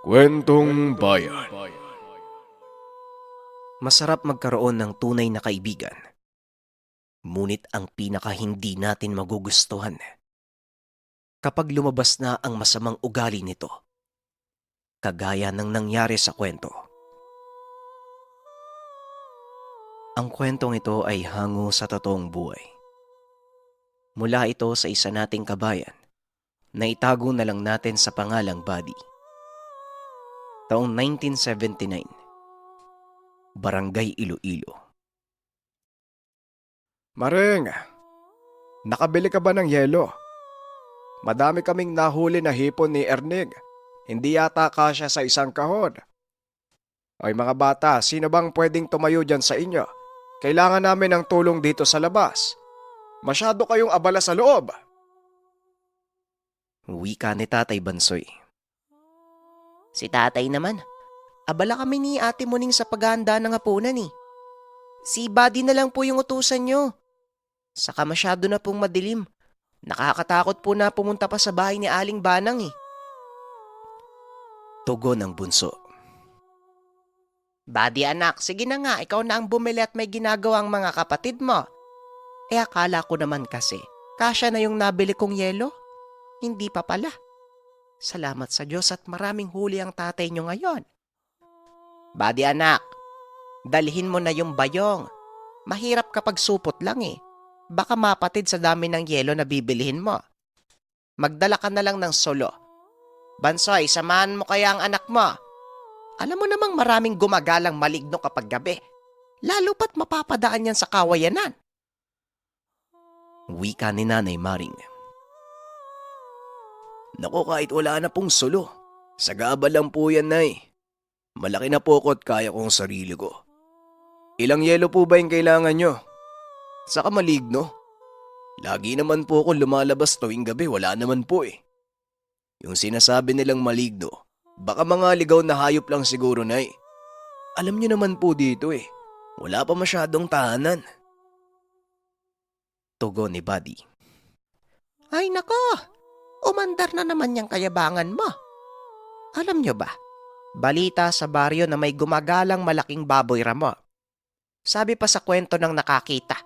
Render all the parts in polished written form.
Kwentong Bayan. Masarap magkaroon ng tunay na kaibigan. Ngunit ang pinaka hindi natin magugustuhan kapag lumabas na ang masamang ugali nito, kagaya ng nangyari sa kwento. Ang kwentong ito ay hango sa totoong buhay. Mula ito sa isa nating kabayan na itago na lang natin sa pangalang Buddy. Taong 1979, Barangay Iloilo. Maring, nakabili ka ba ng yelo? Madami kaming nahuli na hipon ni Ernig. Hindi yata kasya sa isang kahon. Ay mga bata, sino bang pwedeng tumayo dyan sa inyo? Kailangan namin ng tulong dito sa labas. Masyado kayong abala sa loob. Wika ni Tatay Bansoy. Si tatay naman, abala kami ni Ate Muning sa paghahanda ng hapunan eh. Si Buddy na lang po yung utusan nyo. Saka masyado na pong madilim. Nakakatakot po na pumunta pa sa bahay ni Aling Banang eh. Tugon ng bunso. Buddy anak, sige na nga, ikaw na ang bumili at may ginagawa ang mga kapatid mo. Akala ko naman kasi, kasya na yung nabili kong yelo? Hindi pa pala. Salamat sa Diyos at maraming huli ang tatay nyo ngayon. Buddy anak, dalhin mo na yung bayong. Mahirap kapag supot lang eh. Baka mapatid sa dami ng yelo na bibilihin mo. Magdala ka na lang ng solo. Bansoy, samahan mo kaya ang anak mo. Alam mo namang maraming gumagalang maligno kapag gabi. Lalo pat mapapadaan yan sa kawayanan. Wika ni Nanay Maring. Naku, kahit wala na pong solo. Sagaba lang po yan, Nay. Malaki na po ko at kaya kong sarili ko. Ilang yelo po ba yung kailangan nyo? Saka maligno. Lagi naman po ako lumalabas tuwing gabi, wala naman po eh. Yung sinasabi nilang maligno, baka mga ligaw na hayop lang siguro, Nay. Alam nyo naman po dito eh, wala pa masyadong tahanan. Tugon ni Buddy. Ay nako, umandar na naman yung kayabangan mo. Alam nyo ba, balita sa baryo na may gumagalang malaking baboy ramo. Sabi pa sa kwento ng nakakita,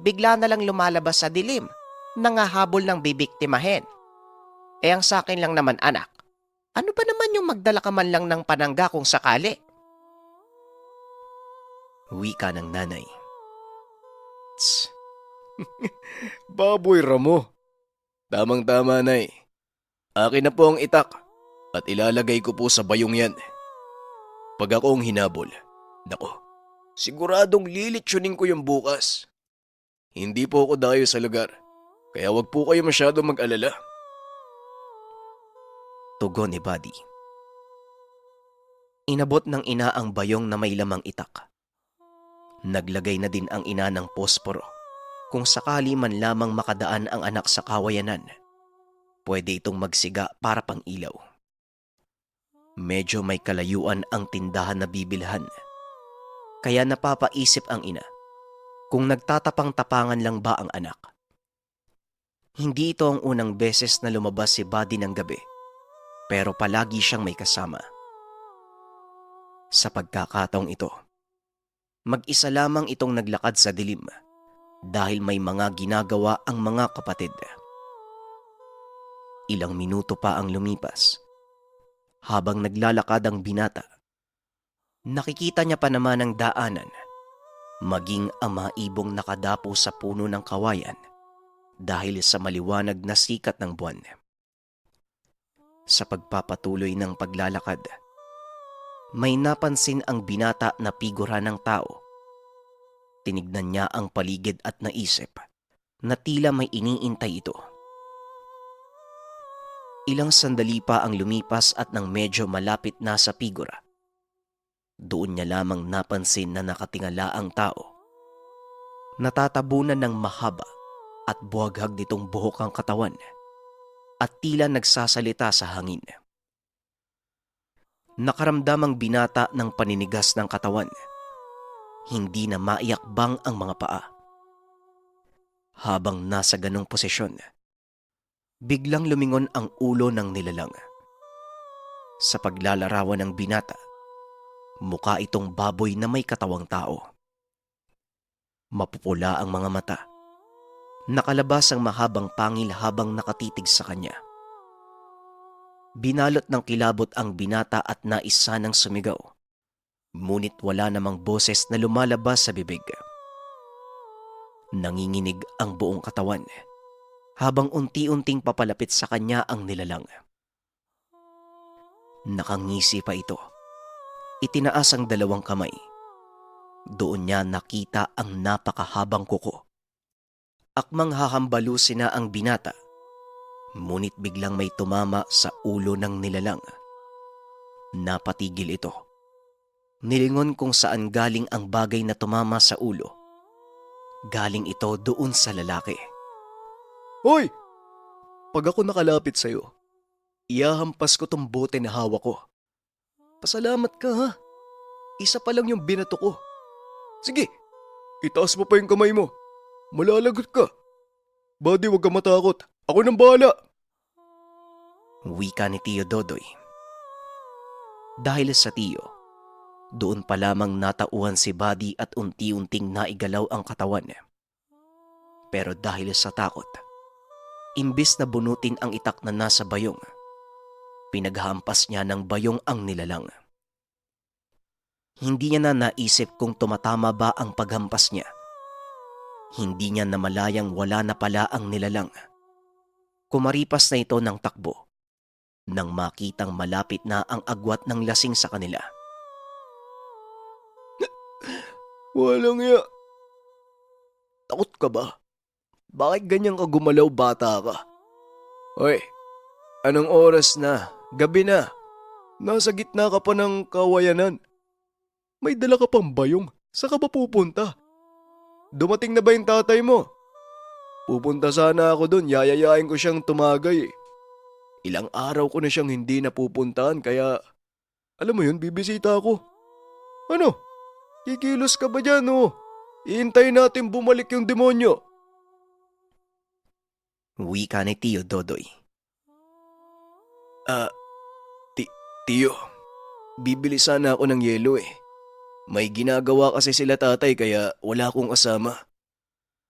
bigla na lang lumalabas sa dilim, nangahabol ng bibiktimahin. Ang sa akin lang naman anak, ano ba naman yung magdala ka man lang ng panangga kung sakali? Wika ng nanay. Tss. Baboy ramo. Tamang-tama, Nay. Akin na po ang itak at ilalagay ko po sa bayong yan. Pag ako ang hinabol, nako, siguradong lilitsunin ko yung bukas. Hindi po ako dayo sa lugar, kaya wag po kayo masyado mag-alala. Tugon ni Buddy. Inabot ng ina ang bayong na may lamang itak. Naglagay na din ang ina ng posporo. Kung sakali man lamang makadaan ang anak sa kawayanan, pwede itong magsiga para pang ilaw. Medyo may kalayuan ang tindahan na bibilhan. Kaya napapaisip ang ina kung nagtatapang-tapangan lang ba ang anak. Hindi ito ang unang beses na lumabas si Buddy ng gabi, pero palagi siyang may kasama. Sa pagkakataong ito, mag-isa lamang itong naglakad sa dilim dahil may mga ginagawa ang mga kapatid. Ilang minuto pa ang lumipas. Habang naglalakad ang binata, nakikita niya pa naman ang daanan, maging ang mga ibong nakadapo sa puno ng kawayan dahil sa maliwanag na sikat ng buwan. Sa pagpapatuloy ng paglalakad, may napansin ang binata na figura ng tao. Tinignan niya ang paligid at naisip na tila may iniintay ito. Ilang sandali pa ang lumipas at nang medyo malapit na sa figura, doon niya lamang napansin na nakatingala ang tao. Natatabunan ng mahaba at buhaghag nitong buhok ang katawan at tila nagsasalita sa hangin. Nakaramdam ang binata ng paninigas ng katawan. Hindi na maiakbang ang mga paa. Habang nasa ganong posisyon, biglang lumingon ang ulo ng nilalang. Sa paglalarawan ng binata, mukha itong baboy na may katawang tao. Mapupula ang mga mata. Nakalabas ang mahabang pangil habang nakatitig sa kanya. Binalot ng kilabot ang binata at nais sanang sumigaw. Ngunit wala namang boses na lumalabas sa bibig. Nanginginig ang buong katawan habang unti-unting papalapit sa kanya ang nilalang. Nakangisi pa ito. Itinaas ang dalawang kamay. Doon niya nakita ang napakahabang kuko. Akmang hahambalusin na ang binata, ngunit biglang may tumama sa ulo ng nilalang. Napatigil ito. Nilingon kung saan galing ang bagay na tumama sa ulo. Galing ito doon sa lalaki. Hoy! Pag ako nakalapit sa'yo, iyahampas ko tong bote na hawak ko. Pasalamat ka ha. Isa pa lang yung binato ko. Sige, itaas mo pa yung kamay mo. Malalagot ka. Buddy, huwag ka matakot. Ako nang bahala. Wika ni Tio Dodoy. Dahil sa Tio, doon pa lamang natauhan si Buddy at unti-unting naigalaw ang katawan. Pero dahil sa takot, imbis na bunutin ang itak na nasa bayong, pinaghampas niya ng bayong ang nilalang. Hindi niya na naisip kung tumatama ba ang paghampas niya. Hindi niya namalayang wala na pala ang nilalang. Kumaripas na ito ng takbo nang makitang malapit na ang agwat ng lasing sa kanila. Walang ya. Takot ka ba? Bakit ganyan ka gumalaw, bata ka? Hoy, anong oras na? Gabi na. Nasa gitna ka pa ng kawayanan. May dala ka pang bayong. Saan ka ba pupunta? Dumating na ba yung tatay mo? Pupunta sana ako doon, yayayain ko siyang tumagay eh. Ilang araw ko na siyang hindi napupuntahan kaya, alam mo yun, bibisita ako. Ano? Kikilos ka ba dyan oh? Iintayin natin bumalik yung demonyo. Wika ni Tio Dodoy. Tiyo, bibili sana ako ng yelo eh. May ginagawa kasi sila tatay kaya wala akong kasama.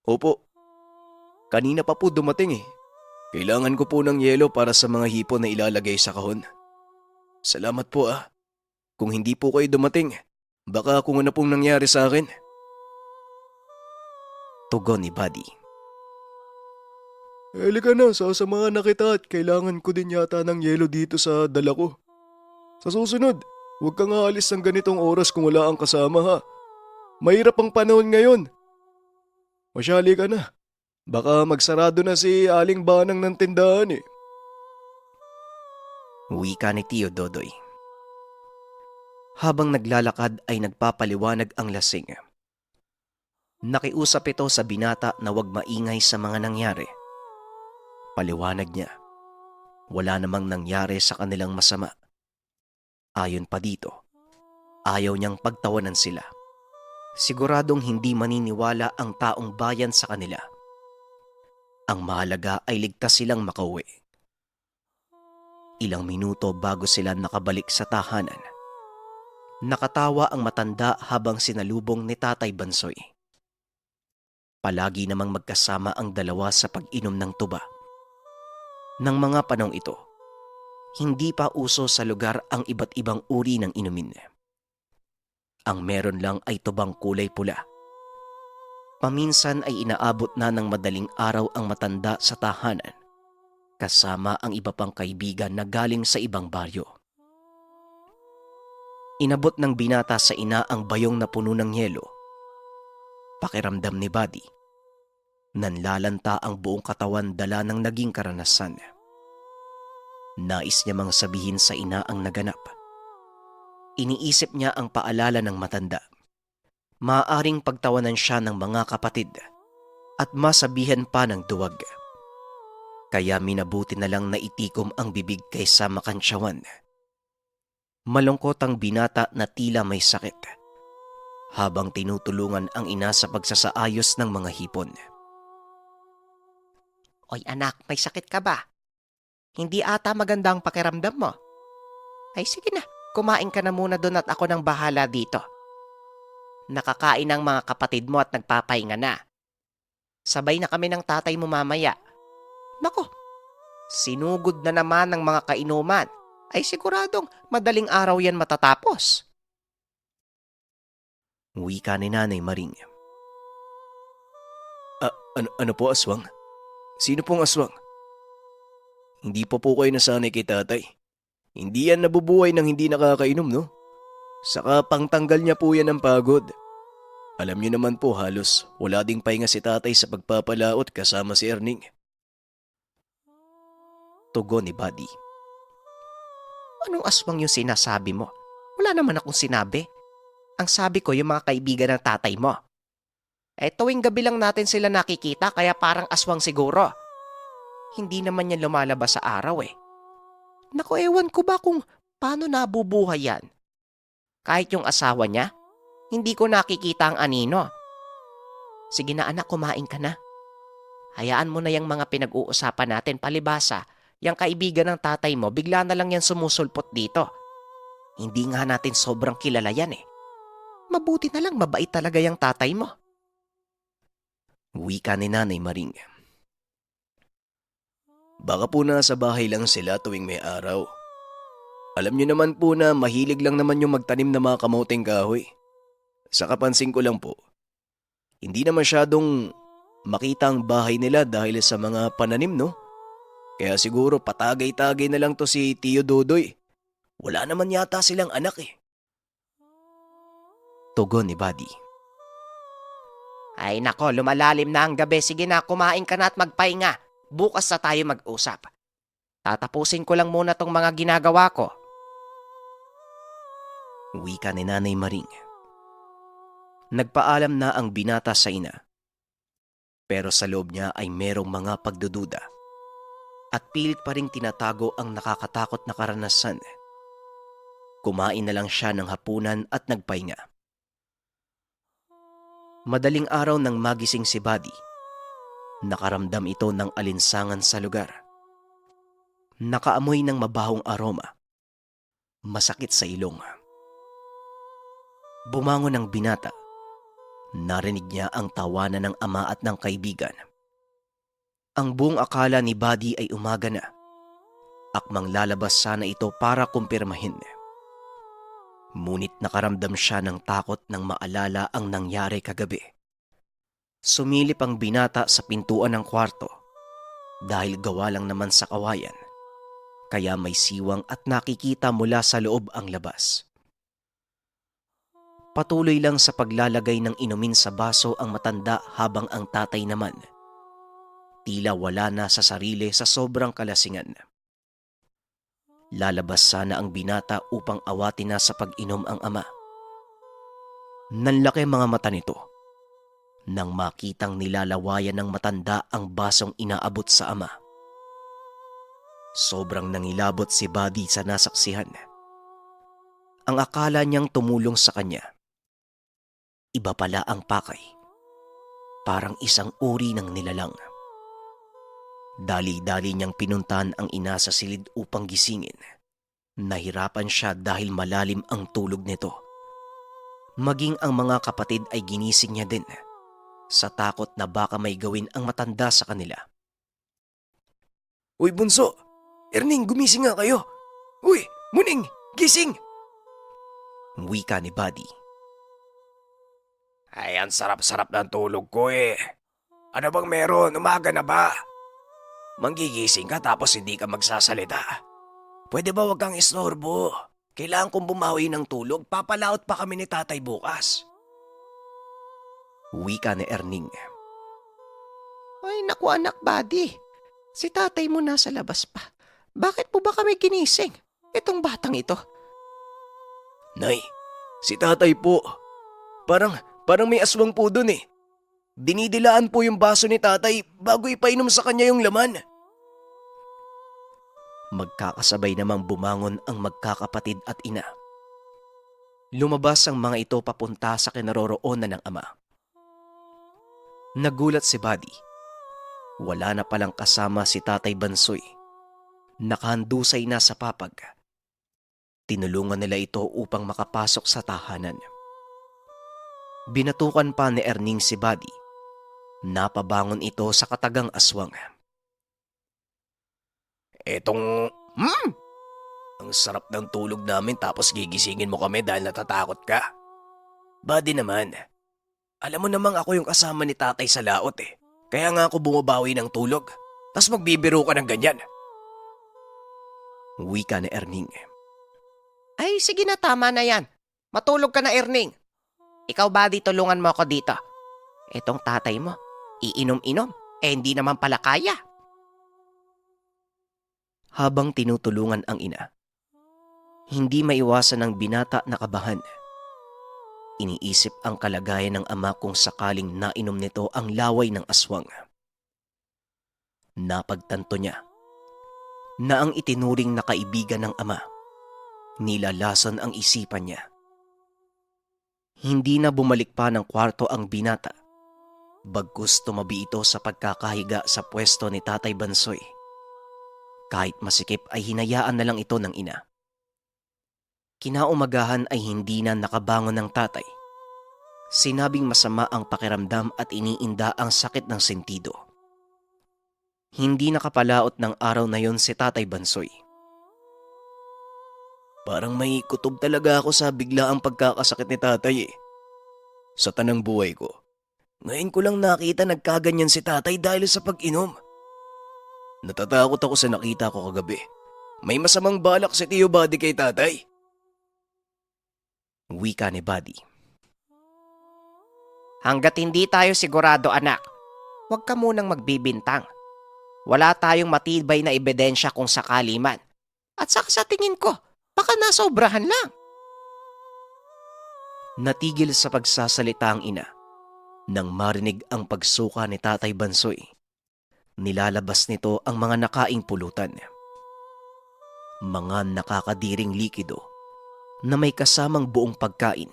Opo, kanina pa po dumating eh. Kailangan ko po ng yelo para sa mga hipon na ilalagay sa kahon. Salamat po ah. Kung hindi po kayo dumating, baka kung ano pong nangyari sa akin. Tugon ni Buddy. Halika na, sasamahan na kita at kailangan ko din yata ng yelo dito sa dala ko. Sa susunod, huwag kang aalis ng ganitong oras kung wala kang kasama ha. Mahirap ang panahon ngayon. Masyali ka na. Baka magsarado na si Aling Banang ng tindahan eh. Wika ni Tio Dodoy. Habang naglalakad ay nagpapaliwanag ang lasing. Nakiusap ito sa binata na huwag maingay sa mga nangyari. Paliwanag niya, wala namang nangyari sa kanilang masama. Ayon pa dito, ayaw niyang pagtawanan sila. Siguradong hindi maniniwala ang taong bayan sa kanila. Ang mahalaga ay ligtas silang makauwi. Ilang minuto bago sila nakabalik sa tahanan, nakatawa ang matanda habang sinalubong ni Tatay Bansoy. Palagi namang magkasama ang dalawa sa pag-inom ng tuba. Nang mga panahong ito, hindi pa uso sa lugar ang iba't ibang uri ng inumin. Ang meron lang ay tubang kulay pula. Paminsan ay inaabot na ng madaling araw ang matanda sa tahanan, kasama ang iba pang kaibigan na galing sa ibang baryo. Inabot ng binata sa ina ang bayong na puno ng yelo. Pakiramdam ni Buddy, nanlalanta ang buong katawan dala ng naging karanasan. Nais niya mang sabihin sa ina ang naganap. Iniisip niya ang paalala ng matanda. Maaaring pagtawanan siya ng mga kapatid at masabihan pa ng duwag. Kaya minabuti na lang na itikom ang bibig kaysa makantsawan. Malungkot ang binata na tila may sakit habang tinutulungan ang ina sa pagsasaayos ng mga hipon. Oy anak, may sakit ka ba? Hindi ata maganda ang pakiramdam mo. Ay sige na, kumain ka na muna doon at ako nang bahala dito. Nakakain ang mga kapatid mo at nagpapahinga na. Sabay na kami ng tatay mo mamaya. Nako, sinugod na naman ng mga kainuman. Ay siguradong madaling araw yan matatapos. Wika ni Nanay Maring. Ano po, aswang? Sino pong aswang? Hindi pa po kayo nasanay kay tatay. Hindi yan nabubuhay ng hindi nakakainom, no? Saka pangtanggal niya po yan ng pagod. Alam niyo naman po halos wala ding pahinga si tatay sa pagpapalaot kasama si Erning. Tugon ni Buddy. Anong aswang yung sinasabi mo? Wala naman akong sinabi. Ang sabi ko yung mga kaibigan ng tatay mo. Tuwing gabi lang natin sila nakikita kaya parang aswang siguro. Hindi naman yan lumalabas sa araw eh. Naku, ewan ko ba kung paano nabubuhay yan? Kahit yung asawa niya, hindi ko nakikita ang anino. Sige na anak, kumain ka na. Hayaan mo na yung mga pinag-uusapan natin palibasa. Yang kaibigan ng tatay mo, bigla na lang yan sumusulpot dito. Hindi nga natin sobrang kilala yan eh. Mabuti na lang mabait talaga yung tatay mo. Wika ni Nanay Maring. Baka po nasa bahay lang sila tuwing may araw. Alam niyo naman po na mahilig lang naman yung magtanim ng mga kamuting kahoy. Sa kapansin ko lang po, hindi na masyadong makita ang bahay nila dahil sa mga pananim, no? Kaya siguro patagay-tagay na lang to si Tio Dodoy. Wala naman yata silang anak eh. Tugon ni Buddy. Ay nako, lumalalim na ang gabi. Sige na, kumain ka na at magpahinga. Bukas na tayo mag-usap. Tatapusin ko lang muna tong mga ginagawa ko. Wika ni Nanay Maring. Nagpaalam na ang binata sa ina. Pero sa loob niya ay merong mga pagdududa. At pilit pa ring tinatago ang nakakatakot na karanasan. Kumain na lang siya ng hapunan at nagpahinga. Madaling araw nang magising si Buddy, nakaramdam ito ng alinsangan sa lugar. Nakaamoy ng mabahong aroma. Masakit sa ilong. Bumangon ang binata. Narinig niya ang tawanan ng ama at ng kaibigan. Ang buong akala ni Buddy ay umaga na. Akmang lalabas sana ito para kumpirmahin. Ngunit nakaramdam siya ng takot nang maalala ang nangyari kagabi. Sumilip ang binata sa pintuan ng kwarto dahil gawa lang naman sa kawayan, kaya may siwang at nakikita mula sa loob ang labas. Patuloy lang sa paglalagay ng inumin sa baso ang matanda habang ang tatay naman tila wala na sa sarili sa sobrang kalasingan. Lalabas sana ang binata upang awatin na sa pag-inom ang ama. Nanlaki mga mata nito nang makitang nilalawayan ng matanda ang basong inaabot sa ama. Sobrang nangilabot si Buddy sa nasaksihan. Ang akala niyang tumulong sa kanya. Iba pala ang pakay. Parang isang uri ng nilalang. Dali-dali niyang pinuntahan ang ina sa silid upang gisingin. Nahirapan siya dahil malalim ang tulog nito. Maging ang mga kapatid ay ginising niya din sa takot na baka may gawin ang matanda sa kanila. Uy bunso, Erning, gumising nga kayo. Uy, Muning, gising! Wika ni Buddy. Ay, ang sarap-sarap ng tulog ko eh. Ano bang meron? Umaga na ba? Manggigising ka tapos hindi ka magsasalita. Pwede ba wag kang istorbo? Kailangan kong bumawi ng tulog. Papalaot pa kami ni tatay bukas. Wika ni Erning. Ay naku anak Buddy, si tatay mo nasa labas pa. Bakit po ba kami ginising? Itong batang ito. Nay, si tatay po. Parang may aswang po dun eh. Dinidilaan po yung baso ni tatay bago ipainom sa kanya yung laman. Magkakasabay namang bumangon ang magkakapatid at ina. Lumabas ang mga ito papunta sa kinaroroonan ng ama. Nagulat si Buddy. Wala na palang kasama si Tatay Bansoy. Nakahandusay na sa papag. Tinulungan nila ito upang makapasok sa tahanan. Binatukan pa ni Erning si Buddy. Napabangon ito sa katagang aswang. Ang sarap ng tulog namin tapos gigisingin mo kami dahil natatakot ka. Buddy naman, alam mo namang ako yung kasama ni tatay sa laot eh. Kaya nga ako bumabawi ng tulog. Tapos magbibiro ka ng ganyan. Wika ni Erning. Ay, sige na, tama na yan. Matulog ka na, Erning. Ikaw, Buddy, tulungan mo ako dito. Etong tatay mo, iinom-inom, hindi naman pala kaya. Habang tinutulungan ang ina, hindi maiwasan ng binata na kabahan. Iniisip ang kalagayan ng ama kung sakaling nainom nito ang laway ng aswang. Napagtanto niya na ang itinuring na kaibigan ng ama, nilalason ang isipan niya. Hindi na bumalik pa ng kwarto ang binata, bagkus tumabi ito sa pagkakahiga sa pwesto ni Tatay Bansoy. Kahit masikip ay hinayaan na lang ito ng ina. Kinaumagahan ay hindi na nakabangon ng tatay. Sinabing masama ang pakiramdam at iniinda ang sakit ng sentido. Hindi nakapalaot ng araw na yon si Tatay Bansoy. Parang may kutob talaga ako sa biglaang pagkakasakit ni tatay eh. Sa tanang buhay ko, ngayon ko lang nakita nagkaganyan si tatay dahil sa pag-inom. Natatakot ako sa nakita ko kagabi. May masamang balak si Tio Buddy kay tatay. Wika ni Buddy. Hanggat hindi tayo sigurado, anak, huwag ka munang magbibintang. Wala tayong matibay na ebidensya kung sakali man. At saka sa tingin ko, baka nasobrahan lang. Natigil sa pagsasalita ang ina nang marinig ang pagsuka ni Tatay Bansoy. Nilalabas nito ang mga nakaing pulutan. Mga nakakadiring likido na may kasamang buong pagkain.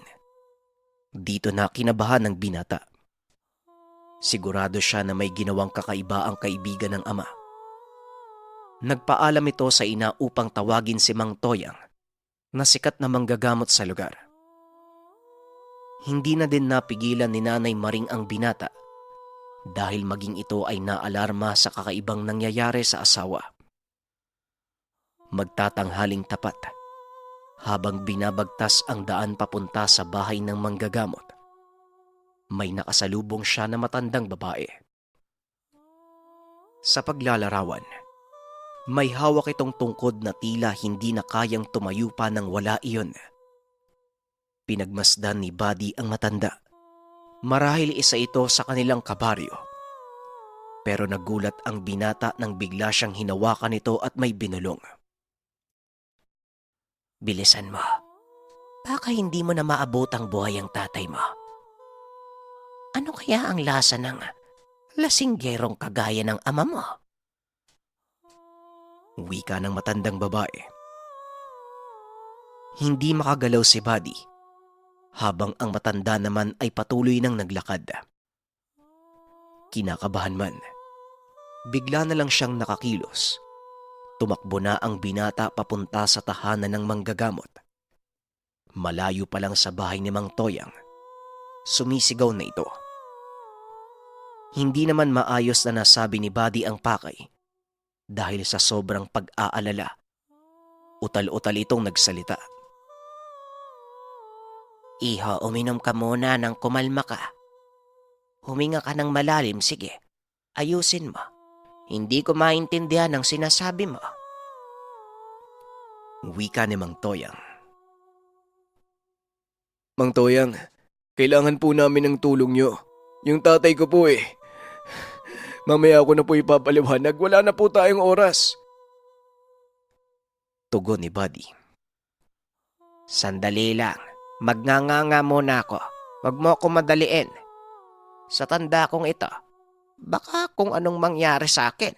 Dito na kinabahan ng binata. Sigurado siya na may ginawang kakaiba ang kaibigan ng ama. Nagpaalam ito sa ina upang tawagin si Mang Toyang na sikat na manggagamot sa lugar. Hindi na din napigilan ni Nanay Maring ang binata dahil maging ito ay naalarma sa kakaibang nangyayari sa asawa. Magtatanghaling tapat habang binabagtas ang daan papunta sa bahay ng manggagamot. May nakasalubong siya na matandang babae. Sa paglalarawan, may hawak itong tungkod na tila hindi na kayang tumayo pa nang wala iyon. Pinagmasdan ni Buddy ang matanda. Marahil isa ito sa kanilang kabaryo. Pero nagulat ang binata nang bigla siyang hinawakan nito at may binulong. Bilisan mo. Baka hindi mo na maabot ang buhay ang tatay mo. Ano kaya ang lasa ng lasinggerong kagaya ng ama mo? Wika ng matandang babae. Hindi makagalaw si Buddy, habang ang matanda naman ay patuloy nang naglakad. Kinakabahan man, bigla na lang siyang nakakilos. Tumakbo na ang binata papunta sa tahanan ng manggagamot. Malayo pa lang sa bahay ni Mang Toyang, sumisigaw na ito. Hindi naman maayos na nasabi ni Buddy ang pakay dahil sa sobrang pag-aalala. Utal-utal itong nagsalita. Iho, uminom ka muna nang kumalma ka. Huminga ka ng malalim, sige. Ayusin mo. Hindi ko maintindihan ang sinasabi mo. Wika ni Mang Toyang. Mang Toyang, kailangan po namin ng tulong nyo. Yung tatay ko po eh. Mamaya ako na po ipapaliwanag. Wala na po tayong oras. Tugon ni Buddy. Sandali lang. Magnganganga muna ako. Huwag mo ako madaliin. Sa tanda kong ito, baka kung anong mangyari sa akin.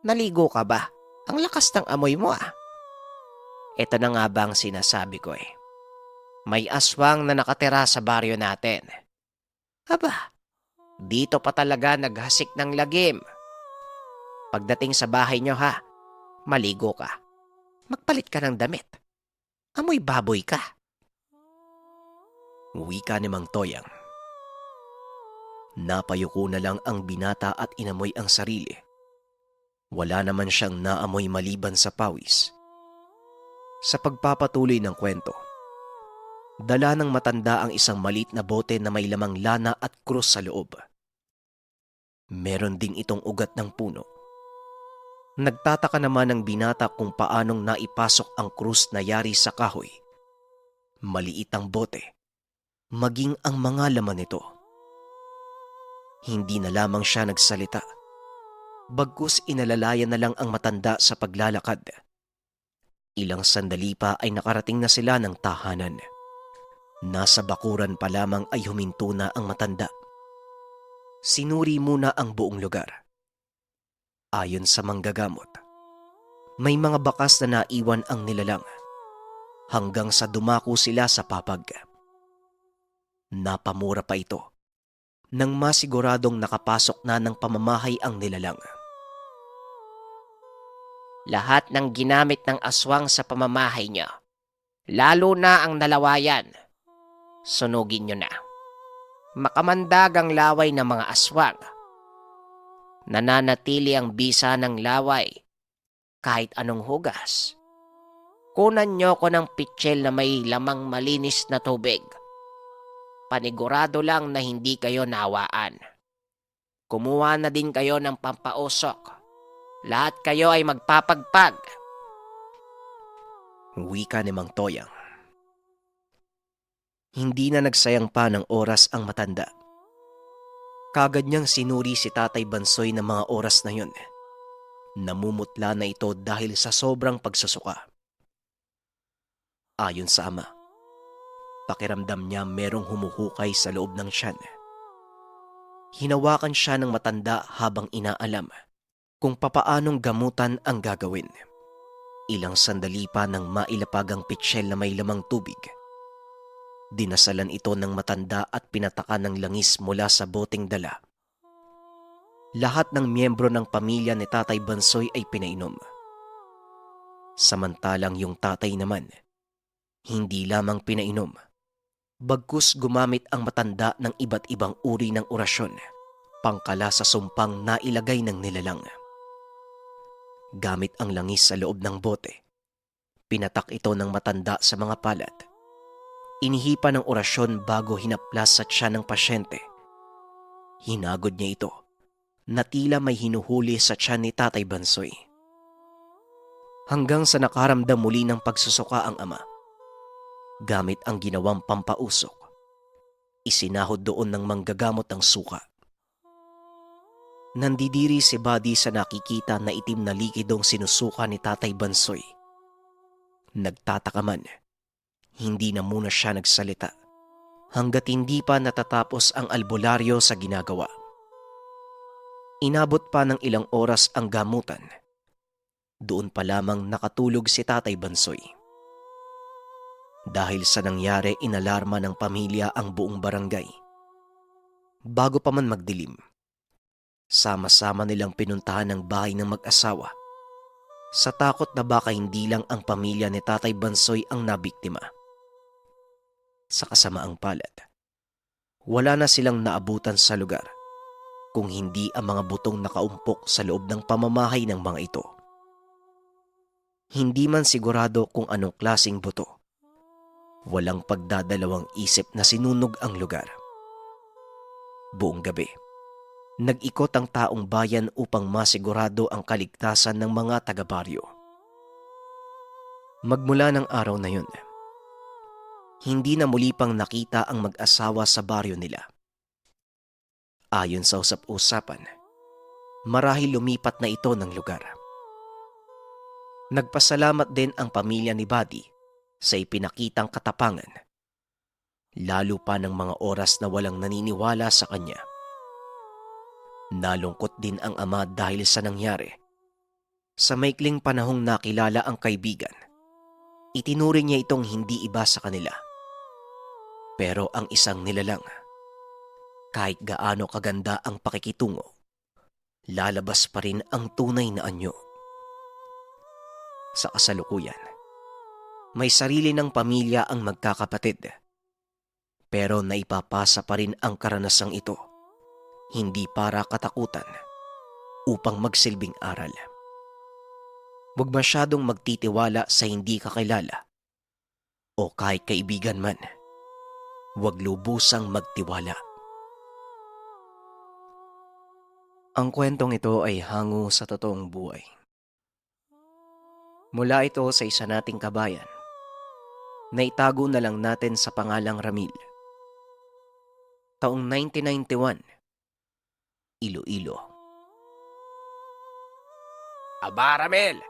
Naligo ka ba? Ang lakas ng amoy mo ah. Ito na nga ba ang sinasabi ko eh. May aswang na nakatira sa baryo natin. Aba, dito pa talaga naghasik ng lagim. Pagdating sa bahay nyo ha, maligo ka. Magpalit ka ng damit. Amoy baboy ka. Wika ni Mang Toyang. Napayuko na lang ang binata at inamoy ang sarili. Wala naman siyang naamoy maliban sa pawis. Sa pagpapatuloy ng kwento, dala ng matanda ang isang maliit na bote na may lamang lana at krus sa loob. Meron ding itong ugat ng puno. Nagtataka naman ang binata kung paanong naipasok ang krus na yari sa kahoy. Maliit ang bote, maging ang mga laman nito. Hindi na lamang siya nagsalita. Bagkus inalalayan na lang ang matanda sa paglalakad. Ilang sandali pa ay nakarating na sila ng tahanan. Nasa bakuran pa lamang ay huminto na ang matanda. Sinuri muna ang buong lugar. Ayon sa manggagamot, may mga bakas na naiwan ang nilalang hanggang sa dumako sila sa papag. Napamura pa ito nang masiguradong nakapasok na ng pamamahay ang nilalang. Lahat ng ginamit ng aswang sa pamamahay niya, lalo na ang nalawayan, sunugin niyo na. Makamandag ang laway ng mga aswang. Nananatili ang bisa ng laway kahit anong hugas. Kunan niyo ko ng pitsil na may lamang malinis na tubig. Panigurado lang na hindi kayo nawaan. Kumuha na din kayo ng pampausok. Lahat kayo ay magpapagpag. Wika ni Mang Toyang. Hindi na nagsayang pa ng oras ang matanda. Kagad niyang sinuri si Tatay Bansoy ng mga oras na yun. Namumutla na ito dahil sa sobrang pagsusuka. Ayon sa ama, pakiramdam niya merong humuhukay sa loob ng tiyan. Hinawakan siya ng matanda habang inaalam kung papaanong gamutan ang gagawin. Ilang sandali pa nang mailapag ang pitsil na may lamang tubig. Dinasalan ito ng matanda at pinatakan ng langis mula sa boteng dala. Lahat ng miyembro ng pamilya ni Tatay Bansoy ay pinainom. Samantalang yung tatay naman, hindi lamang pinainom, bagkus gumamit ang matanda ng iba't ibang uri ng orasyon, pangkala sa sumpang nailagay ng nilalang. Gamit ang langis sa loob ng bote, pinatak ito ng matanda sa mga palad. Inihipa ng orasyon bago hinaplas sa tiyan ng pasyente. Hinagod niya ito na tila may hinuhuli sa tiyan ni Tatay Bansoy. Hanggang sa nakaramdam muli ng pagsusuka ang ama. Gamit ang ginawang pampausok, isinahod doon ng manggagamot ang suka. Nandidiri si Buddy sa nakikita na itim na likidong sinusuka ni Tatay Bansoy. Nagtataka man. Hindi na muna siya nagsalita hanggat hindi pa natatapos ang albularyo sa ginagawa. Inabot pa ng ilang oras ang gamutan. Doon pa lamang nakatulog si Tatay Bansoy. Dahil sa nangyari, inalarma ng pamilya ang buong barangay. Bago pa man magdilim, sama-sama nilang pinuntahan ang bahay ng mag-asawa sa takot na baka hindi lang ang pamilya ni Tatay Bansoy ang nabiktima. Sa kasamaang palad, wala na silang naabutan sa lugar kung hindi ang mga butong nakaumpok sa loob ng pamamahay ng mga ito. Hindi man sigurado kung anong klaseng buto, walang pagdadalawang isip na sinunog ang lugar. Buong gabi, nag-ikot ang taong bayan upang masigurado ang kaligtasan ng mga taga-baryo. Magmula ng araw na yun, hindi na muli pang nakita ang mag-asawa sa baryo nila. Ayon sa usap-usapan, marahil lumipat na ito ng lugar. Nagpasalamat din ang pamilya ni Buddy sa ipinakitang katapangan, lalo pa ng mga oras na walang naniniwala sa kanya. Nalungkot din ang ama dahil sa nangyari. Sa maikling panahong nakilala ang kaibigan, itinuring niya itong hindi iba sa kanila. Pero ang isang nilalang, kahit gaano kaganda ang pakikitungo, lalabas pa rin ang tunay na anyo. Sa kasalukuyan, may sarili ng pamilya ang magkakapatid. Pero naipapasa pa rin ang karanasang ito, hindi para katakutan, upang magsilbing aral. Huwag masyadong magtitiwala sa hindi kakilala o kahit kaibigan man. Huwag lubusang magtiwala. Ang kwentong ito ay hango sa totoong buhay. Mula ito sa isa nating kabayan na itago na lang natin sa pangalang Ramil. Taong 1991, Iloilo. Aba, Ramel!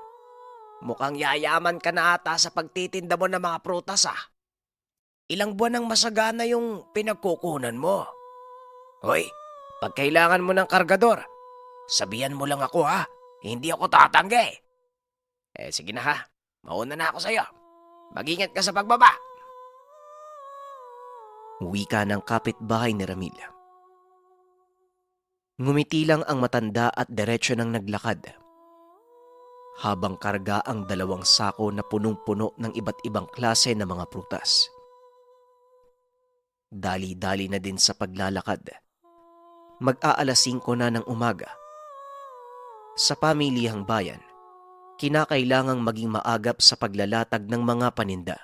Mukhang yayaman ka na ata sa pagtitinda mo ng mga prutas ah. Ilang buwan ang masagana yung pinagkukunan mo. Hoy, pag kailangan mo ng kargador, sabihan mo lang ako ha. Hindi ako tatanggi. Sige na ha. Mauna na ako sa'yo. Mag-ingat ka sa pagbaba. Wika ng kapitbahay ni Ramil. Ngumiti lang ang matanda at diretsyo ng naglakad, habang karga ang 2 sako na punong-puno ng iba't ibang klase ng mga prutas. Dali-dali na din sa paglalakad. Mag-aalas 5 na ng umaga. Sa pamilihang bayan, kinakailangang maging maagap sa paglalatag ng mga paninda.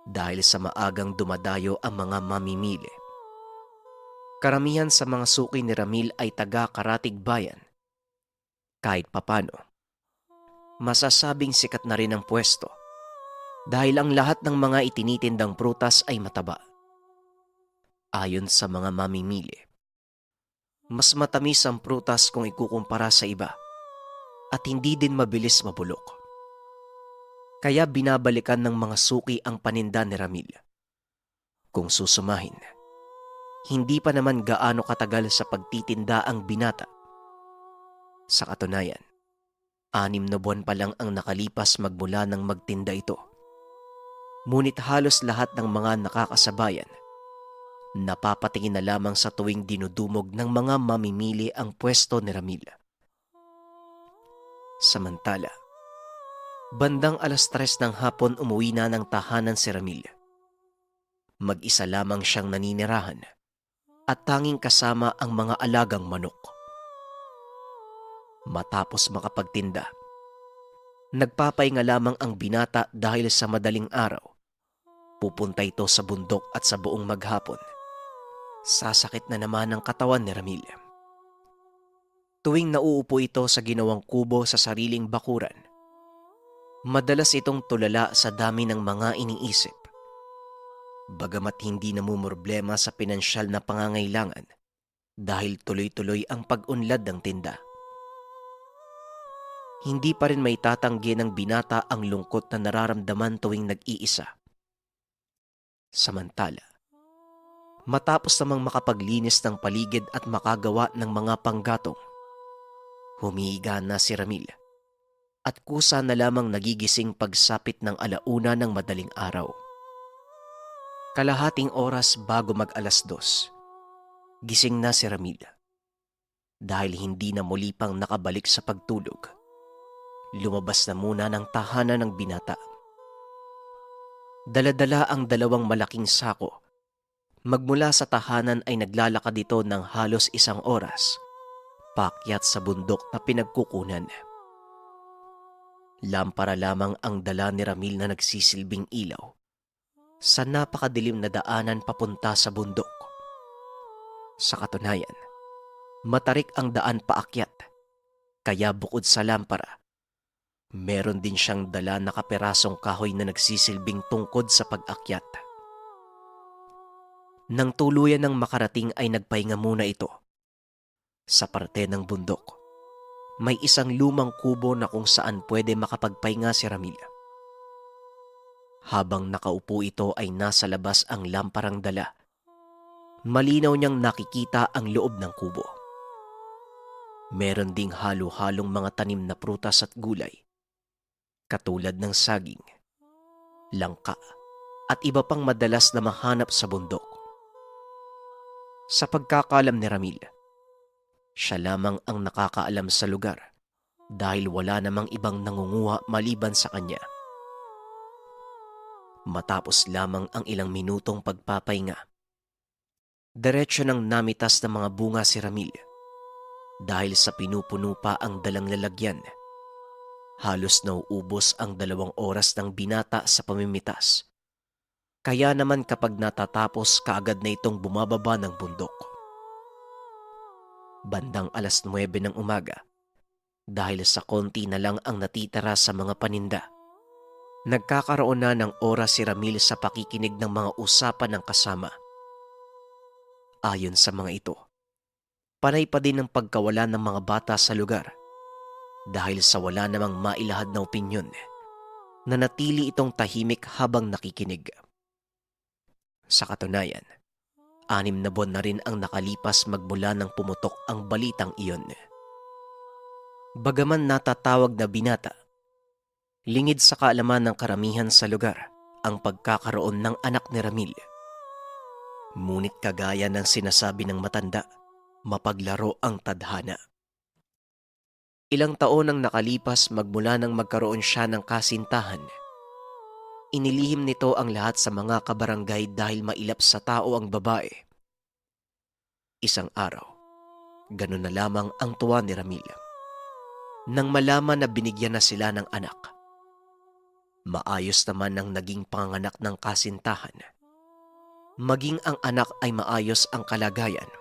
Dahil sa maagang dumadayo ang mga mamimili. Karamihan sa mga suki ni Ramil ay taga-Karatig Bayan. Kahit papano, masasabing sikat na rin ang pwesto dahil ang lahat ng mga itinitindang prutas ay mataba. Ayon sa mga mamimili, mas matamis ang prutas kung ikukumpara sa iba at hindi din mabilis mabulok. Kaya binabalikan ng mga suki ang paninda ni Ramil. Kung susumahin, hindi pa naman gaano katagal sa pagtitinda ang binata. Sa katunayan, 6 na buwan pa lang ang nakalipas magmula nang magtinda ito. Ngunit halos lahat ng mga nakakasabayan napapatingin na lamang sa tuwing dinudumog ng mga mamimili ang pwesto ni Ramil. Samantala, bandang 3:00 ng hapon umuwi na ng tahanan si Ramil. Mag-isa lamang siyang naninirahan at tanging kasama ang mga alagang manok. Matapos makapagtinda, nagpapahinga lamang ang binata dahil sa madaling araw. Pupunta ito sa bundok at sa buong maghapon. Sasakit na naman ang katawan ni Ramil. Tuwing nauupo ito sa ginawang kubo sa sariling bakuran, madalas itong tulala sa dami ng mga iniisip. Bagamat hindi namumroblema sa pinansyal na pangangailangan dahil tuloy-tuloy ang pag-unlad ng tinda. Hindi pa rin may tatanggi ng binata ang lungkot na nararamdaman tuwing nag-iisa. Samantala, matapos namang makapaglinis ng paligid at makagawa ng mga panggatong, humihiga na si Ramil at kusa na lamang nagigising pagsapit ng 1:00 ng madaling araw. Kalahating oras bago mag-2:00, gising na si Ramil. Dahil hindi na muli pang nakabalik sa pagtulog, lumabas na muna ng tahanan ng binata. Dala-dala ang 2 malaking sako. Magmula sa tahanan ay naglalakad ito ng halos 1 oras, paakyat sa bundok na pinagkukunan. Lampara lamang ang dala ni Ramil na nagsisilbing ilaw sa napakadilim na daanan papunta sa bundok. Sa katunayan, matarik ang daan paakyat, kaya bukod sa lampara, meron din siyang dala na kaperasong kahoy na nagsisilbing tungkod sa pag-akyat. Nang tuluyan ng makarating ay nagpahinga muna ito. Sa parte ng bundok, may isang lumang kubo na kung saan pwede makapagpahinga si Ramil. Habang nakaupo ito ay nasa labas ang lamparang dala. Malinaw niyang nakikita ang loob ng kubo. Meron ding halo-halong mga tanim na prutas at gulay, katulad ng saging, langka, at iba pang madalas na mahanap sa bundok. Sa pagkakalam ni Ramil, siya lamang ang nakakaalam sa lugar dahil wala namang ibang nangunguha maliban sa kanya. Matapos lamang ang ilang minutong pagpapahinga, diretso nang namitas ng mga bunga si Ramil dahil sa pinupuno pa ang dalang lalagyan. Halos nauubos ang 2 oras ng binata sa pamimitas. Kaya naman kapag natatapos kaagad na itong bumababa ng bundok. Bandang 9:00 ng umaga, dahil sa konti na lang ang natitira sa mga paninda, nagkakaroon na ng oras si Ramil sa pakikinig ng mga usapan ng kasama. Ayon sa mga ito, panay pa din ang pagkawala ng mga bata sa lugar dahil sa wala namang mailahad na opinyon, nanatili itong tahimik habang nakikinig. Sa katunayan, 6 na buwan na rin ang nakalipas magmula nang pumutok ang balitang iyon. Bagaman natatawag na binata, lingid sa kaalaman ng karamihan sa lugar ang pagkakaroon ng anak ni Ramil. Ngunit kagaya ng sinasabi ng matanda, mapaglaro ang tadhana. Ilang taon ang nakalipas magmula nang magkaroon siya ng kasintahan. Inilihim nito ang lahat sa mga kabarangay dahil mailap sa tao ang babae. Isang araw, ganun na lamang ang tuwa ni Ramil. Nang malaman na binigyan na sila ng anak, maayos naman ang naging panganganak ng kasintahan. Maging ang anak ay maayos ang kalagayan.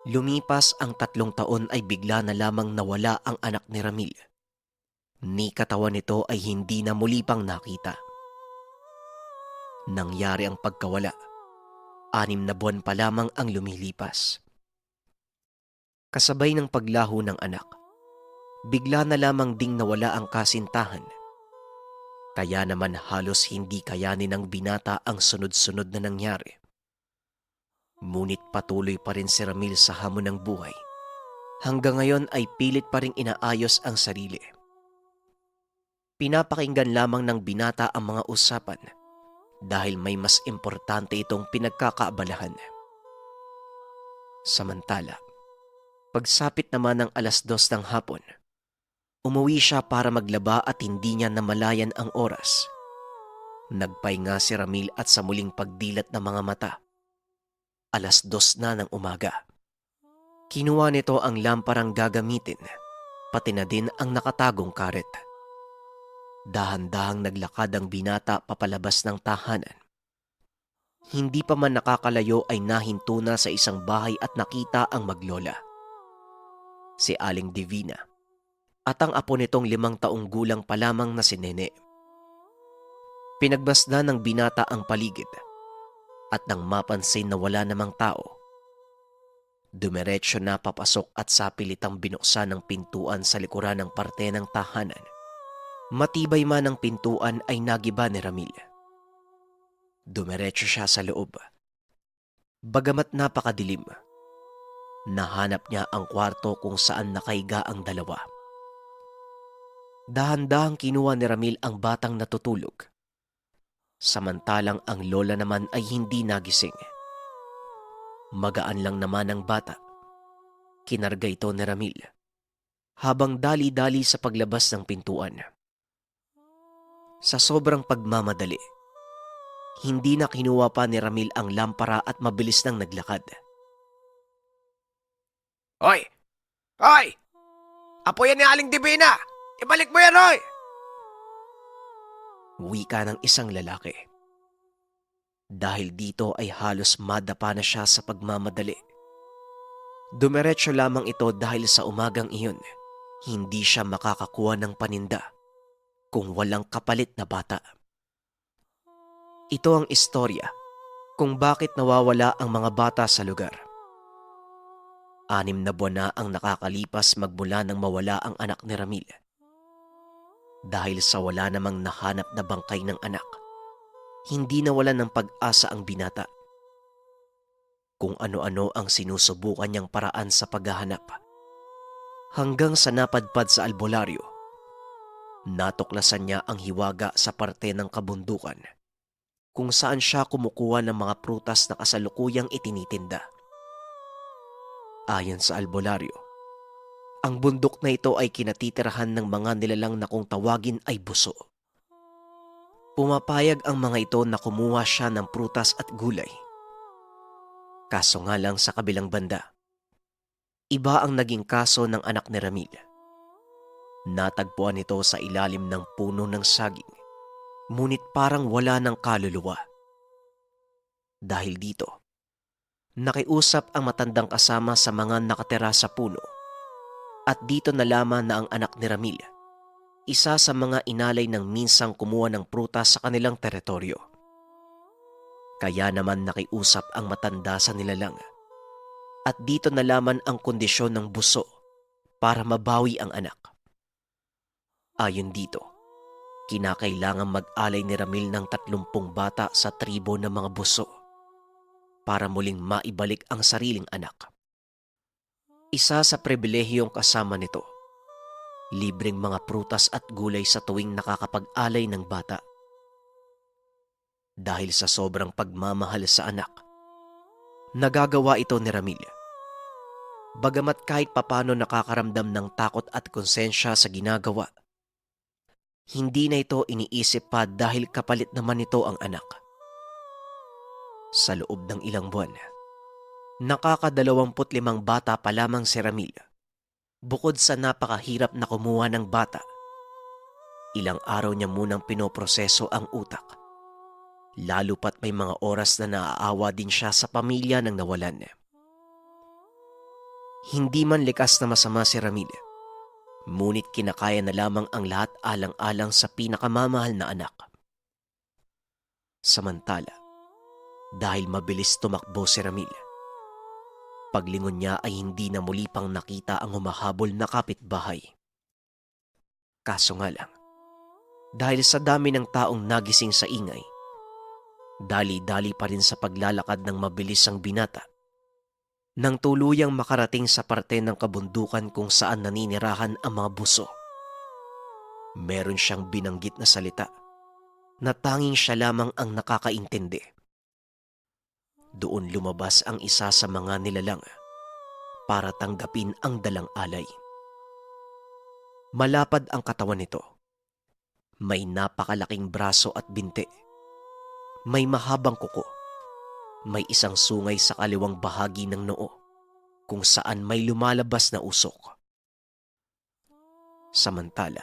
Lumipas ang 3 taon ay bigla na lamang nawala ang anak ni Ramil. Ni katawan nito ay hindi na muli pang nakita. Nangyari ang pagkawala. 6 na buwan pa lamang ang lumilipas. Kasabay ng paglaho ng anak, bigla na lamang ding nawala ang kasintahan. Kaya naman halos hindi kayanin ng binata ang sunod-sunod na nangyari. Ngunit patuloy pa rin si Ramil sa hamon ng buhay. Hanggang ngayon ay pilit pa rin inaayos ang sarili. Pinapakinggan lamang ng binata ang mga usapan dahil may mas importante itong pinagkakaabalahan. Samantala, pagsapit naman ng 2:00 ng hapon, umuwi siya para maglaba at hindi niya namalayan ang oras. Nagpahinga si Ramil at sa muling pagdilat ng mga mata, 2:00 na ng umaga. Kinuha nito ang lamparang gagamitin, pati na din ang nakatagong karet. Dahan-dahang naglakad ang binata papalabas ng tahanan. Hindi pa man nakakalayo ay nahinto na sa isang bahay at nakita ang maglola, si Aling Divina, at ang apo nitong 5 taong gulang pa lamang na si Nene. Pinagbasdan ng binata ang paligid at nang mapansin na wala namang tao, dumiretso na papasok at sapilitang binuksan ng pintuan sa likuran ng parte ng tahanan. Matibay man ang pintuan ay nagiba ni Ramil. Dumiretso siya sa loob. Bagamat napakadilim, nahanap niya ang kwarto kung saan nakaiga ang dalawa. Dahan-dahang kinuha ni Ramil ang batang natutulog. Samantalang ang lola naman ay hindi nagising. Magaan lang naman ang bata. Kinarga ito ni Ramil habang dali-dali sa paglabas ng pintuan. Sa sobrang pagmamadali, hindi na kinuha pa ni Ramil ang lampara at mabilis nang naglakad. Hoy! Hoy! Apo yan ni Aling Divina! Ibalik mo yan, hoy! Wika ng isang lalaki. Dahil dito ay halos madapa na siya sa pagmamadali. Dumiretso lamang ito dahil sa umagang iyon, hindi siya makakakuha ng paninda kung walang kapalit na bata. Ito ang istorya kung bakit nawawala ang mga bata sa lugar. 6 na buwan na ang nakakalipas magmula nang mawala ang anak ni Ramil. Dahil sa wala namang nahanap na bangkay ng anak, hindi nawalan ng pag-asa ang binata. Kung ano-ano ang sinusubukan niyang paraan sa paghahanap. Hanggang sa napadpad sa albularyo, natuklasan niya ang hiwaga sa parte ng kabundukan kung saan siya kumukuha ng mga prutas na kasalukuyang itinitinda. Ayon sa albularyo, Ang bundok na ito ay kinatitirahan ng mga nilalang na kung tawagin ay buso. Pumapayag ang mga ito na kumuha siya ng prutas at gulay. Kaso nga lang sa kabilang banda, iba ang naging kaso ng anak ni Ramil. Natagpuan ito sa ilalim ng puno ng saging, ngunit parang wala ng kaluluwa. Dahil dito, nakiusap ang matandang kasama sa mga nakatira sa puno at dito nalaman na ang anak ni Ramil, isa sa mga inalay ng minsang kumuha ng prutas sa kanilang teritoryo. Kaya naman nakiusap ang matanda sa nilalang at dito nalaman ang kondisyon ng buso para mabawi ang anak. Ayon dito, kinakailangan mag-alay ni Ramil ng 30 bata sa tribo ng mga buso para muling maibalik ang sariling anak. Isa sa pribilehiyong kasama nito, libreng mga prutas at gulay sa tuwing nakakapag-alay ng bata. Dahil sa sobrang pagmamahal sa anak, nagagawa ito ni Ramil. Bagamat kahit papano nakakaramdam ng takot at konsensya sa ginagawa, hindi na ito iniisip pa dahil kapalit naman nito ang anak. Sa loob ng ilang buwan, nakaka-25 bata pa lamang si Ramil. Bukod sa napakahirap na kumuha ng bata, ilang araw niya munang pinoproseso ang utak. Lalo pat may mga oras na naaawa din siya sa pamilya ng nawalan. Hindi man likas na masama si Ramil, ngunit kinakaya na lamang ang lahat alang-alang sa pinakamamahal na anak. Samantala, dahil mabilis tumakbo si Ramil, paglingon niya ay hindi na muli pang nakita ang humahabol na kapitbahay. Kaso nga lang, dahil sa dami ng taong nagising sa ingay, dali-dali pa rin sa paglalakad ng mabilis ang binata, nang tuluyang makarating sa parte ng kabundukan kung saan naninirahan ang mga buso. Meron siyang binanggit na salita na tanging siya lamang ang nakakaintindi. Doon lumabas ang isa sa mga nilalang para tanggapin ang dalang alay. Malapad ang katawan nito. May napakalaking braso at binti. May mahabang kuko. May isang sungay sa kaliwang bahagi ng noo kung saan may lumalabas na usok. Samantala,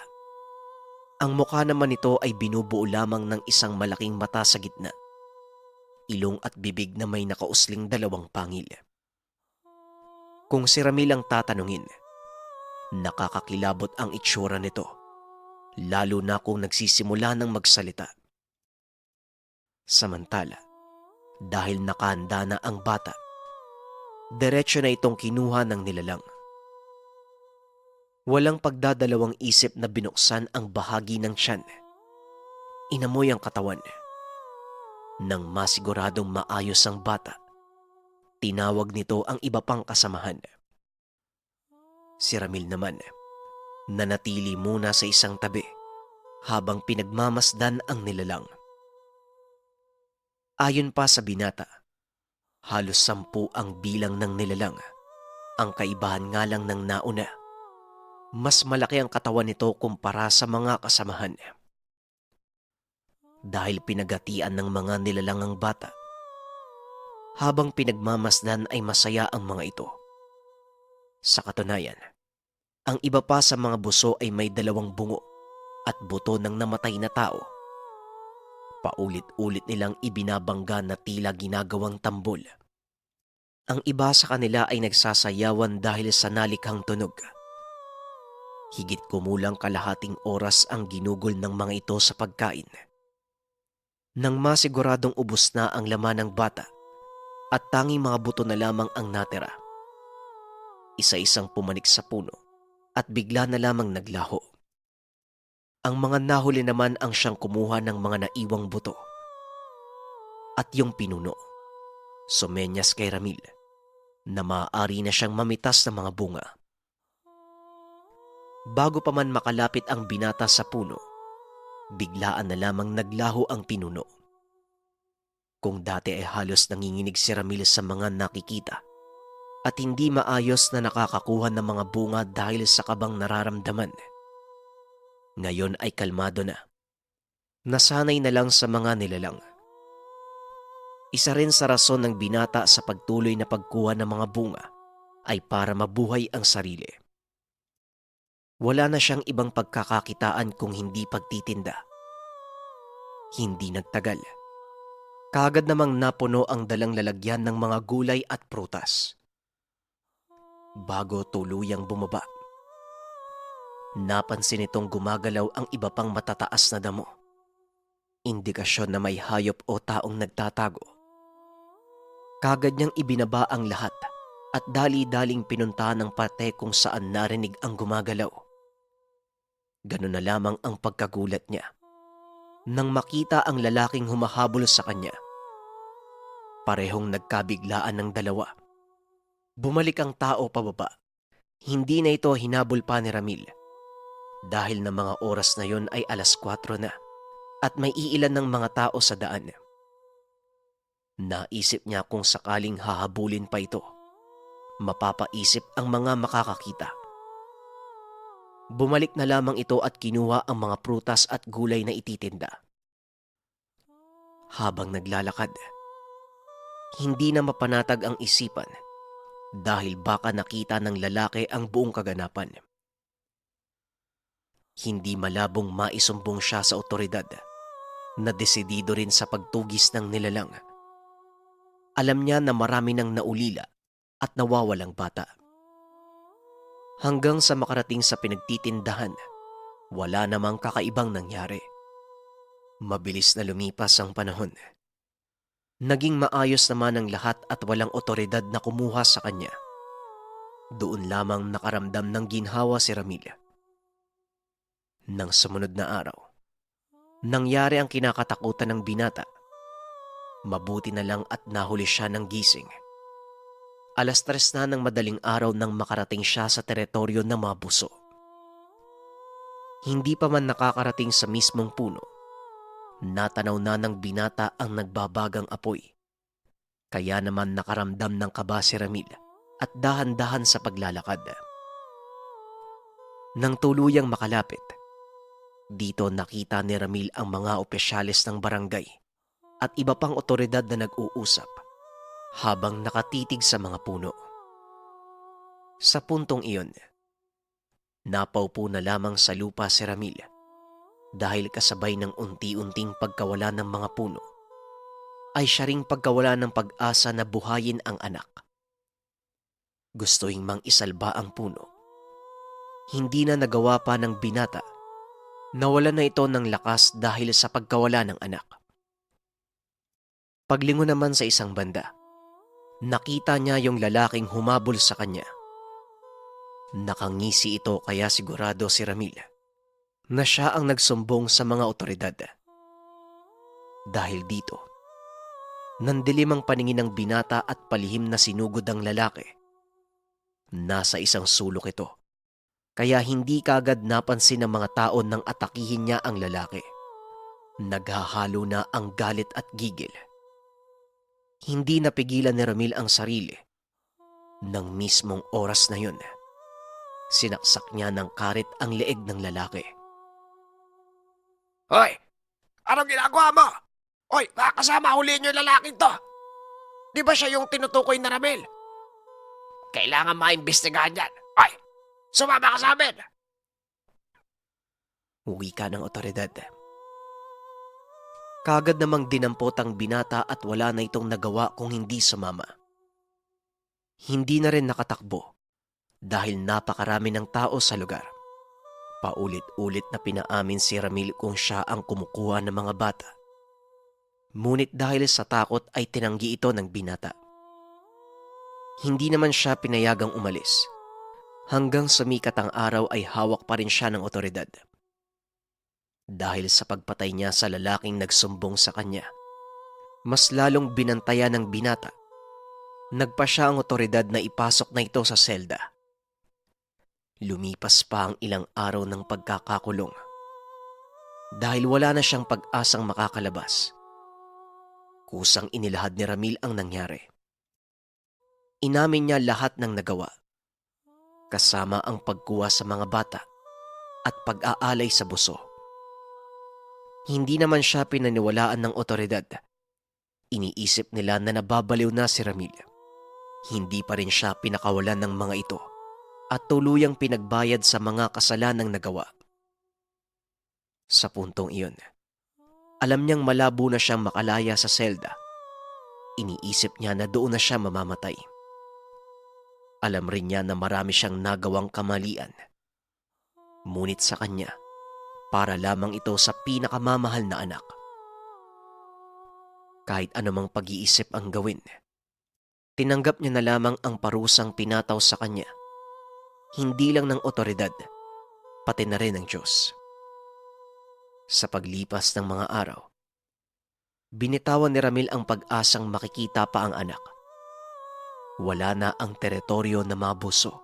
ang mukha naman nito ay binubuo lamang ng isang malaking mata sa gitna, ilong at bibig na may nakausling 2 pangil. Kung si Ramil ang tatanungin, nakakakilabot ang itsura nito, lalo na kung nagsisimula ng magsalita. Samantala, dahil nakahanda na ang bata, diretsyo na itong kinuha ng nilalang. Walang pagdadalawang isip na binuksan ang bahagi ng tiyan. Inamoy ang katawan. Nang masiguradong maayos ang bata, tinawag nito ang iba pang kasamahan. Si Ramil naman, nanatili muna sa isang tabi habang pinagmamasdan ang nilalang. Ayon pa sa binata, halos 10 ang bilang ng nilalang. Ang kaibahan nga lang ng nauna, mas malaki ang katawan nito kumpara sa mga kasamahan. Dahil pinagatian ng mga nilalang ang bata, habang pinagmamasdan ay masaya ang mga ito. Sa katunayan, ang iba pa sa mga buso ay may 2 bungo at buto ng namatay na tao. Paulit-ulit nilang ibinabangga na tila ginagawang tambol. Ang iba sa kanila ay nagsasayawan dahil sa nalikhang tunog. Higit kumulang kalahating oras ang ginugol ng mga ito sa pagkain. Nang masiguradong ubos na ang laman ng bata at tanging mga buto na lamang ang natira, isa-isang pumanik sa puno at bigla na lamang naglaho. Ang mga nahuli naman ang siyang kumuha ng mga naiwang buto. At yung pinuno, sumenyas kay Ramil na maaari na siyang mamitas ng mga bunga. Bago pa man makalapit ang binata sa puno, biglaan na lamang naglaho ang pinuno. Kung dati ay halos nanginginig si Ramil sa mga nakikita at hindi maayos na nakakakuha ng mga bunga dahil sa kabang nararamdaman. Ngayon ay kalmado na. Nasanay na lang sa mga nilalang. Isa rin sa rason ng binata sa pagtuloy na pagkuha ng mga bunga ay para mabuhay ang sarili. Wala na siyang ibang pagkakakitaan kung hindi pagtitinda. Hindi nagtagal. Kaagad namang napuno ang dalang lalagyan ng mga gulay at prutas. Bago tuluyang bumaba, napansin itong gumagalaw ang iba pang matataas na damo. Indikasyon na may hayop o taong nagtatago. Kaagad niyang ibinaba ang lahat at dali-daling pinuntahan ng parte kung saan narinig ang gumagalaw. Ganun na lamang ang pagkagulat niya nang makita ang lalaking humahabol sa kanya. Parehong nagkabiglaan ng dalawa. Bumalik ang tao pababa. Hindi na ito hinabol pa ni Ramil. Dahil na mga oras na yon ay 4:00 na at may iilan ng mga tao sa daan. Naisip niya kung sakaling hahabulin pa ito, mapapaisip ang mga makakakita. Bumalik na lamang ito at kinuha ang mga prutas at gulay na ititinda. Habang naglalakad, hindi na mapanatag ang isipan dahil baka nakita ng lalaki ang buong kaganapan. Hindi malabong maisumbong siya sa otoridad na desidido rin sa pagtugis ng nilalang. Alam niya na marami nang naulila at nawawalang bata. Hanggang sa makarating sa pinagtitindahan, wala namang kakaibang nangyari. Mabilis na lumipas ang panahon. Naging maayos naman ang lahat at walang otoridad na kumuha sa kanya. Doon lamang nakaramdam ng ginhawa si Ramil. Nang sumunod na araw, nangyari ang kinakatakutan ng binata. Mabuti na lang at nahuli siya ng gising. 3:00 na ng madaling araw nang makarating siya sa teritoryo ng mga buso. Hindi pa man nakakarating sa mismong puno, natanaw na ng binata ang nagbabagang apoy. Kaya naman nakaramdam ng kaba si Ramil at dahan-dahan sa paglalakad. Nang tuluyang makalapit, dito nakita ni Ramil ang mga opisyalis ng barangay at iba pang otoridad na nag-uusap habang nakatitig sa mga puno. Sa puntong iyon, napaupo na lamang sa lupa si Ramil dahil kasabay ng unti-unting pagkawala ng mga puno ay siya ring pagkawala ng pag-asa na buhayin ang anak. Gustuing mang isalba ang puno. Hindi na nagawa pa ng binata. Nawala na ito ng lakas dahil sa pagkawala ng anak. Paglingon naman sa isang banda, nakita niya yung lalaking humabol sa kanya. Nakangisi ito kaya sigurado si Ramil na siya ang nagsumbong sa mga otoridad. Dahil dito, nandilim ang paningin ng binata at palihim na sinugod ang lalaki. Nasa isang sulok ito, kaya hindi kaagad napansin ng mga tao nang atakihin niya ang lalaki. Naghahalo na ang galit at gigil. Hindi napigilan ni Ramil ang sarili. Nang mismong oras na yun, sinaksak niya ng karit ang leeg ng lalaki. Hoy! Anong ginagawa mo? Hoy, mga kasama, huliin niyo yung lalaking to! Di ba siya yung tinutukoy na Ramil? Kailangan maimbestigahan yan. Hoy! Sumama ka sa amin! Wika ng otoridad. Kaagad namang dinampot ang binata at wala na itong nagawa kung hindi sumama. Hindi na rin nakatakbo dahil napakarami ng tao sa lugar. Paulit-ulit na pinaamin si Ramil kung siya ang kumukuha ng mga bata. Ngunit dahil sa takot ay tinanggi ito ng binata. Hindi naman siya pinayagang umalis. Hanggang sumikat ang araw ay hawak pa rin siya ng otoridad. Dahil sa pagpatay niya sa lalaking nagsumbong sa kanya, mas lalong binantayan ng binata. Nagpa siya ang otoridad na ipasok na ito sa selda. Lumipas pa ang ilang araw ng pagkakakulong. Dahil wala na siyang pag-asang makakalabas, kusang inilahad ni Ramil ang nangyari. Inamin niya lahat ng nagawa, kasama ang pagkuha sa mga bata at pag-aalay sa buso. Hindi naman siya pinaniwalaan ng otoridad. Iniisip nila na nababaliw na si Ramil. Hindi pa rin siya pinakawalan ng mga ito at tuluyang pinagbayad sa mga kasalanang nagawa. Sa puntong iyon, alam niyang malabo na siyang makalaya sa selda. Iniisip niya na doon na siya mamamatay. Alam rin niya na marami siyang nagawang kamalian. Ngunit sa kanya, para lamang ito sa pinakamamahal na anak. Kahit anumang pag-iisip ang gawin, tinanggap niya na lamang ang parusang pinataw sa kanya, hindi lang ng otoridad, pati na rin ng Diyos. Sa paglipas ng mga araw, binitawan ni Ramil ang pag-asang makikita pa ang anak. Wala na ang teritoryo na mabuso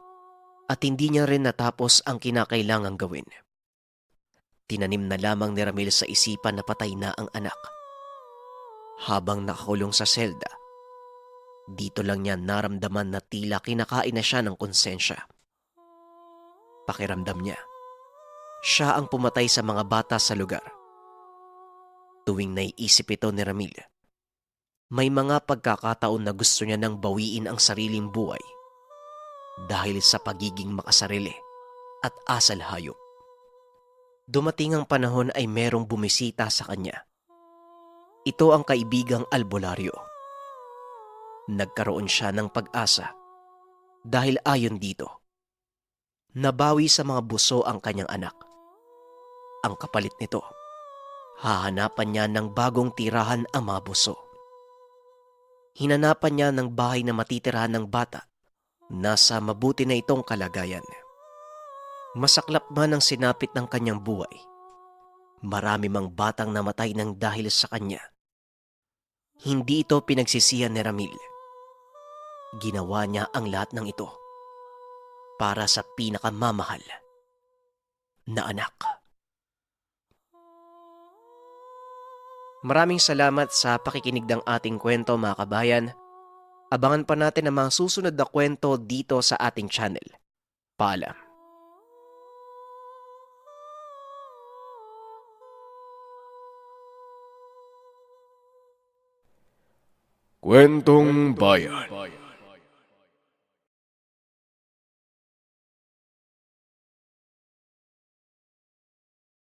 at hindi niya rin natapos ang kinakailangang gawin. Tinanim na lamang ni Ramil sa isipan na patay na ang anak. Habang nakakulong sa selda, dito lang niya naramdaman na tila kinakain na siya ng konsensya. Pakiramdam niya, siya ang pumatay sa mga bata sa lugar. Tuwing naiisip ito ni Ramil, may mga pagkakataon na gusto niya nang bawiin ang sariling buhay dahil sa pagiging makasarili at asal hayop. Dumating ang panahon ay merong bumisita sa kanya. Ito ang kaibigang albularyo. Nagkaroon siya ng pag-asa dahil ayon dito, nabawi sa mga buso ang kanyang anak. Ang kapalit nito, hahanapan niya ng bagong tirahan ang mga buso. Hinanapan niya ng bahay na matitirahan ng bata. Nasa mabuti na itong kalagayan. Masaklap man ang sinapit ng kanyang buhay. Marami mang batang namatay ng dahil sa kanya. Hindi ito pinagsisihan ni Ramil. Ginawa niya ang lahat ng ito para sa pinakamamahal na anak. Maraming salamat sa pakikinig ng ating kwento, mga kabayan. Abangan pa natin ang mga susunod na kwento dito sa ating channel. Paalam. Kwentong Bayan.